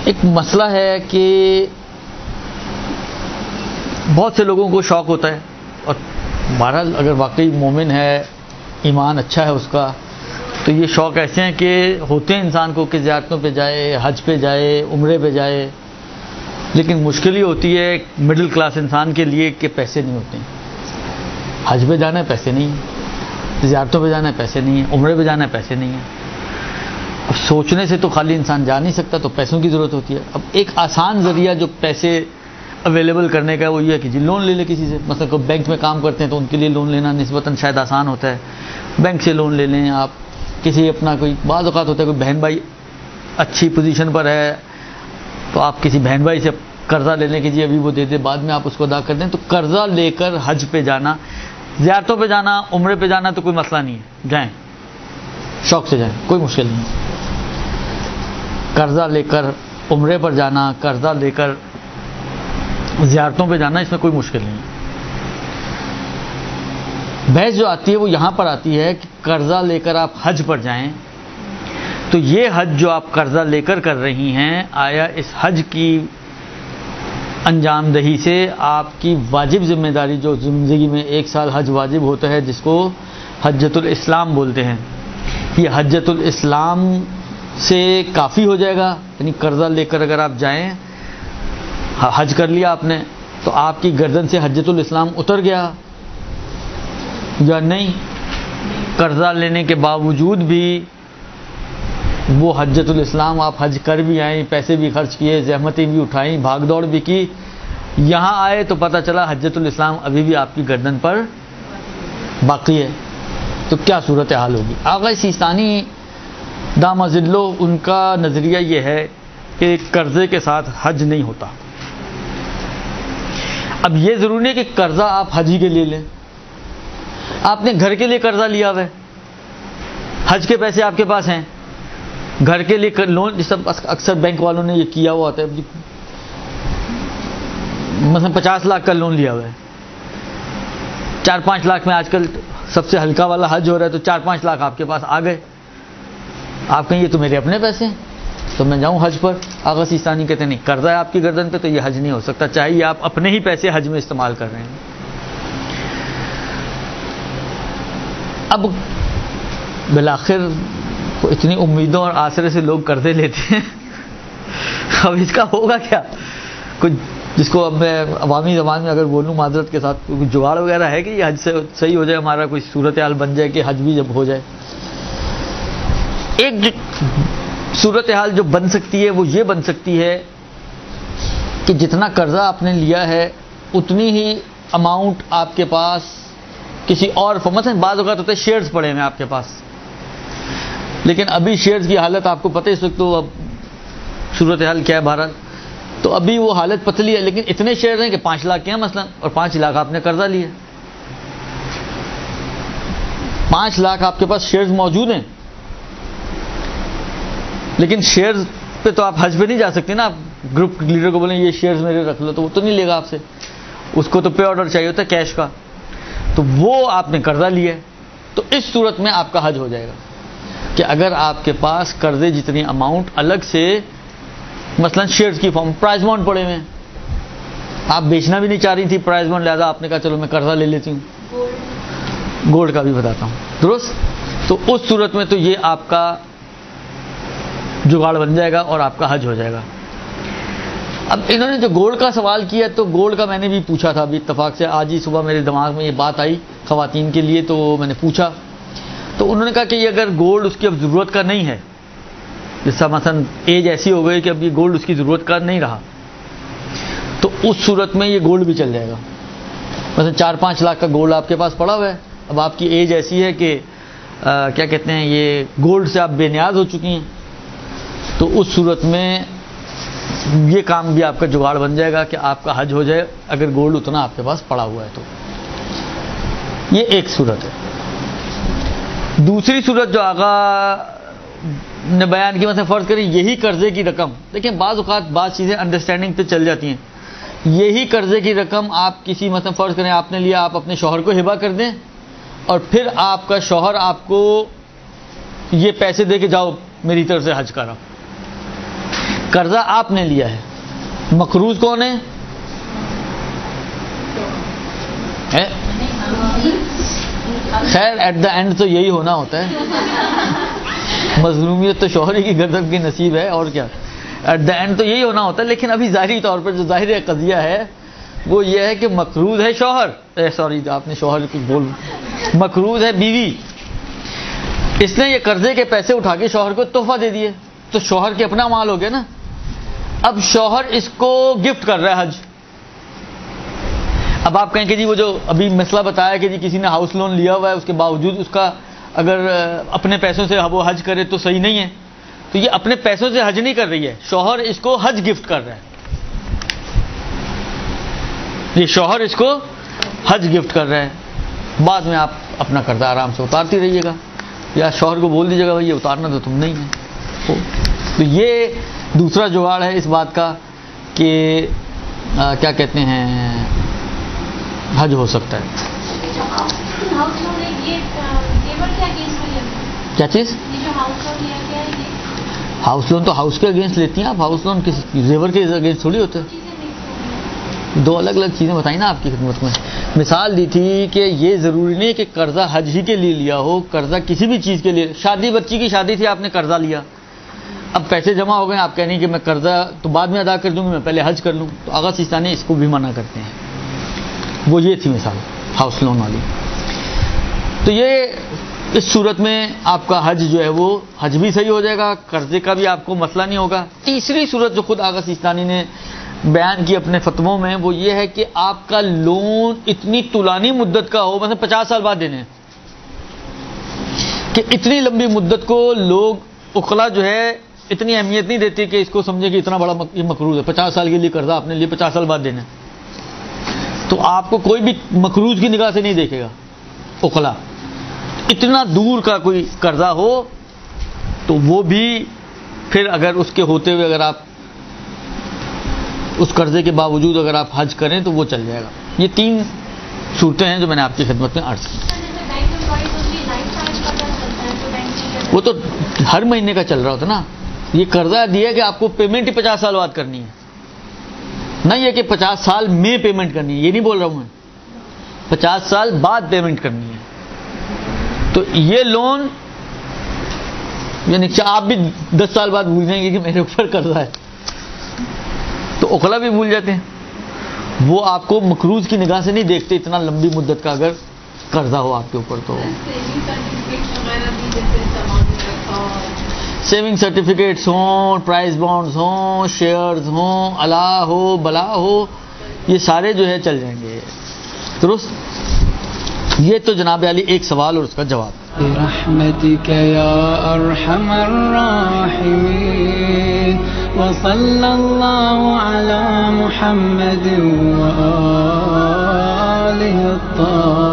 ایک مسئلہ ہے کہ بہت سے لوگوں کو شوق ہوتا ہے، اور بہرحال اگر واقعی مومن ہے، ایمان اچھا ہے اس کا، تو یہ شوق ایسے ہیں کہ ہوتے ہیں انسان کو کہ زیارتوں پہ جائے، حج پہ جائے، عمرے پہ جائے، لیکن مشکل ہی ہوتی ہے مڈل کلاس انسان کے لیے کہ پیسے نہیں ہوتے ہیں۔ حج پہ جانا ہے پیسے نہیں ہیں، زیارتوں پہ جانا ہے پیسے نہیں ہیں، عمرے پہ جانا ہے پیسے نہیں ہیں۔ اب سوچنے سے تو خالی انسان جا نہیں سکتا، تو پیسوں کی ضرورت ہوتی ہے۔ اب ایک آسان ذریعہ جو پیسے اویلیبل کرنے کا ہے وہ یہ ہے کہ جی لون لے لے کسی سے، مثلا کوئی بینک میں کام کرتے ہیں تو ان کے لیے لون لینا نسبتاً شاید آسان ہوتا ہے، بینک سے لون لے لیں آپ۔ کسی اپنا کوئی بعض اوقات ہوتا ہے کوئی بہن بھائی اچھی پوزیشن پر ہے تو آپ کسی بہن بھائی سے قرضہ لے لیں کہ جی ابھی وہ دے دے، بعد میں آپ اس کو ادا کر دیں۔ تو قرضہ لے کر حج پہ جانا، زیارتوں پہ جانا، عمرے پہ جانا تو کوئی مسئلہ نہیں ہے، جائیں شوق سے جائیں، کوئی مشکل نہیں۔ قرضہ لے کر عمرے پر جانا، قرضہ لے کر زیارتوں پہ جانا، اس میں کوئی مشکل نہیں ہے۔ بحث جو آتی ہے وہ یہاں پر آتی ہے کہ قرضہ لے کر آپ حج پر جائیں تو یہ حج جو آپ قرضہ لے کر کر رہی ہیں، آیا اس حج کی انجام دہی سے آپ کی واجب ذمہ داری جو زندگی میں 1 سال حج واجب ہوتا ہے، جس کو حجۃ الاسلام بولتے ہیں، یہ حجۃ الاسلام سے کافی ہو جائے گا؟ یعنی قرضہ لے کر اگر آپ جائیں، حج کر لیا آپ نے، تو آپ کی گردن سے حجۃ الاسلام اتر گیا یا نہیں؟ قرضہ لینے کے باوجود بھی وہ حجۃ الاسلام آپ حج کر بھی آئیں، پیسے بھی خرچ کیے، زحمتیں بھی اٹھائیں، بھاگ دوڑ بھی کی، یہاں آئے تو پتہ چلا حجۃ الاسلام ابھی بھی آپ کی گردن پر باقی ہے، تو کیا صورتحال ہوگی؟ آغا سیستانی دامہ ذلہ ان کا نظریہ یہ ہے کہ قرضے کے ساتھ حج نہیں ہوتا۔ اب یہ ضروری نہیں کہ قرضہ آپ حج ہی کے لیے لیں، آپ نے گھر کے لیے قرضہ لیا ہوا ہے، حج کے پیسے آپ کے پاس ہیں، گھر کے لیے لون، اکثر بینک والوں نے یہ کیا ہوا ہوتا ہے، مثلا 50 لاکھ کا لون لیا ہوا ہے، 4-5 لاکھ میں آج کل سب سے ہلکا والا حج ہو رہا ہے، تو 4-5 لاکھ آپ کے پاس آ گئے، آپ کہیں یہ تو میرے اپنے پیسے ہیں تو میں جاؤں حج پر۔ آغا سیستانی کہتے ہیں نہیں، قرضہ ہے آپ کی گردن پہ تو یہ حج نہیں ہو سکتا، چاہیے آپ اپنے ہی پیسے حج میں استعمال کر رہے ہیں۔ اب بالآخر اتنی امیدوں اور آسرے سے لوگ قرضے لیتے ہیں، اب اس کا ہوگا کیا؟ کچھ جس کو اب میں عوامی زبان میں اگر بولوں معذرت کے ساتھ، کوئی جگاڑ وغیرہ ہے کہ یہ حج سے صحیح ہو جائے، ہمارا کوئی صورتحال بن جائے کہ حج بھی جب ہو جائے؟ ایک صورتحال جو بن سکتی ہے وہ یہ بن سکتی ہے کہ جتنا قرضہ آپ نے لیا ہے اتنی ہی اماؤنٹ آپ کے پاس کسی اور مثلا بعض اوقات ہوتے ہیں شیئرز پڑے ہیں آپ کے پاس، لیکن ابھی شیئرز کی حالت آپ کو پتہ ہے اس وقت، تو اب صورتحال کیا ہے بہرحال، تو ابھی وہ حالت پتلی ہے، لیکن اتنے شیئرز ہیں کہ 5 لاکھ کے ہیں مثلا، اور 5 لاکھ آپ نے قرضہ لیا، 5 لاکھ آپ کے پاس شیئرز موجود ہیں، لیکن شیئرز پہ تو آپ حج پہ نہیں جا سکتے نا، آپ گروپ لیڈر کو بولیں یہ شیئرز میرے رکھ لو تو وہ تو نہیں لے گا آپ سے، اس کو تو پے آرڈر چاہیے ہوتا ہے کیش کا، تو وہ آپ نے قرضہ لیا ہے، تو اس صورت میں آپ کا حج ہو جائے گا کہ اگر آپ کے پاس قرضے جتنی اماؤنٹ الگ سے مثلا شیئرز کی فارم پرائز بانڈ پڑے ہوئے ہیں، آپ بیچنا بھی نہیں چاہ رہی تھی پرائز بانڈ، لہذا آپ نے کہا چلو میں قرضہ لے لیتی ہوں، گولڈ کا بھی بتاتا ہوں، درست؟ تو اس صورت میں تو یہ آپ کا جگاڑ بن جائے گا اور آپ کا حج ہو جائے گا۔ اب انہوں نے جو گولڈ کا سوال کیا تو گولڈ کا میں نے بھی پوچھا تھا، ابھی اتفاق سے آج ہی صبح میرے دماغ میں یہ بات آئی خواتین کے لیے، تو میں نے پوچھا تو انہوں نے کہا کہ یہ اگر گولڈ اس کی اب ضرورت کا نہیں ہے، جیسا مثلا ایج ایسی ہو گئی کہ اب یہ گولڈ اس کی ضرورت کا نہیں رہا، تو اس صورت میں یہ گولڈ بھی چل جائے گا۔ مثلا 4-5 لاکھ کا گولڈ آپ کے پاس پڑا ہوا ہے، اب آپ کی ایج ایسی ہے کہ کیا کہتے ہیں یہ گولڈ سے آپ بے نیاز ہو چکی ہیں، تو اس صورت میں یہ کام بھی آپ کا جگاڑ بن جائے گا کہ آپ کا حج ہو جائے اگر گولڈ اتنا آپ کے پاس پڑا ہوا ہے تو۔ یہ ایک صورت ہے۔ دوسری صورت جو آقا نے بیان کی، مثلا فرض کریں یہی قرضے کی رقم، دیکھیں بعض اوقات بعض چیزیں انڈرسٹینڈنگ پہ چل جاتی ہیں، یہی قرضے کی رقم آپ کسی مثلا فرض کریں آپ نے لیا، آپ اپنے شوہر کو ہبہ کر دیں اور پھر آپ کا شوہر آپ کو یہ پیسے دے کے جاؤ میری طرف سے حج کرا، قرضہ آپ نے لیا ہے، مقروض کون ہے؟ خیر ایٹ دا اینڈ تو یہی ہونا ہوتا ہے، مظلومیت تو شوہر کی گردن کی نصیب ہے، اور کیا، ایٹ دا اینڈ تو یہی ہونا ہوتا ہے. لیکن ابھی ظاہری طور پر جو ظاہر قضیہ ہے وہ یہ ہے کہ مقروض ہے شوہر، سوری آپ نے شوہر کچھ بول، مقروض ہے بیوی. اس نے یہ قرضے کے پیسے اٹھا کے شوہر کو تحفہ دے دیے، تو شوہر کے اپنا مال ہو گیا نا. اب شوہر اس کو گفٹ کر رہا ہے حج. اب آپ کہیں کہ جی وہ جو ابھی مسئلہ بتایا کہ جی کسی نے ہاؤس لون لیا ہوا ہے، اس کے باوجود اس کا اگر اپنے پیسوں سے وہ حج کرے تو صحیح نہیں ہے. تو یہ اپنے پیسوں سے حج نہیں کر رہی ہے، شوہر اس کو حج گفٹ کر رہا ہے. یہ شوہر اس کو حج گفٹ کر رہا ہے. بعد میں آپ اپنا قرضہ آرام سے اتارتی رہیے گا، یا شوہر کو بول دیجیے گا بھائی یہ اتارنا تو تم نہیں ہے. تو یہ دوسرا جگاڑ ہے اس بات کا کہ کیا کہتے ہیں حج ہو سکتا ہے. کیا چیز؟ ہاؤس لون تو ہاؤس کے اگینسٹ لیتی ہیں آپ، ہاؤس لون کسی زیور کے اگینسٹ تھوڑی ہوتے. دو الگ الگ چیزیں بتائیں نا آپ کی خدمت میں. مثال دی تھی کہ یہ ضروری نہیں کہ قرضہ حج ہی کے لیے لیا ہو، قرضہ کسی بھی چیز کے لیے. شادی، بچی کی شادی تھی، آپ نے قرضہ لیا، اب پیسے جمع ہو گئے، آپ کہہ رہی کہ میں قرضہ تو بعد میں ادا کر دوں گی، میں پہلے حج کر لوں. تو آغا سیستانی اس کو بھی منع کرتے ہیں. وہ یہ تھی مثال ہاؤس لون والی. تو یہ اس صورت میں آپ کا حج جو ہے وہ حج بھی صحیح ہو جائے گا، قرضے کا بھی آپ کو مسئلہ نہیں ہوگا. تیسری صورت جو خود آغا سیستانی نے بیان کی اپنے فتووں میں وہ یہ ہے کہ آپ کا لون اتنی طولانی مدت کا ہو، مثلا 50 سال بعد دینے ہیں، کہ اتنی لمبی مدت کو لوگ عقلاء جو ہے اتنی اہمیت نہیں دیتی کہ اس کو سمجھے کہ اتنا بڑا یہ مقروض ہے. 50 سال کے لیے قرضہ آپ نے لیے، 50 سال بعد دینا ہے، تو آپ کو کوئی بھی مقروض کی نگاہ سے نہیں دیکھے گا عقلاء. اتنا دور کا کوئی قرضہ ہو تو وہ بھی پھر اگر اس کے ہوتے ہوئے اگر آپ اس قرضے کے باوجود اگر آپ حج کریں تو وہ چل جائے گا. یہ 3 صورتیں ہیں جو میں نے آپ کی خدمت میں عرض کی. وہ تو ہر مہینے کا چل رہا ہوتا نا. یہ قرضہ دیا کہ آپ کو پیمنٹ ہی 50 سال بعد کرنی ہے، نہ یہ کہ 50 سال میں پیمنٹ کرنی ہے، یہ نہیں بول رہا ہوں میں، 50 سال بعد پیمنٹ کرنی ہے. تو یہ لون یعنی کہ آپ بھی 10 سال بعد بھول جائیں گے کہ میرے اوپر قرضہ ہے، تو عقلاء بھی بھول جاتے ہیں. وہ آپ کو مقروض کی نگاہ سے نہیں دیکھتے اتنا لمبی مدت کا اگر قرضہ ہو آپ کے اوپر. تو سیونگ سرٹیفکیٹس ہوں، پرائز بانڈز ہوں، شیئرز ہوں، الا ہو بلا ہو، یہ سارے جو ہے چل جائیں گے. درست. یہ تو جناب علی ایک سوال اور اس کا جواب. برحمتک یا ارحم الراحمین وصلی اللہ علی محمد وآلہ الطاہرین.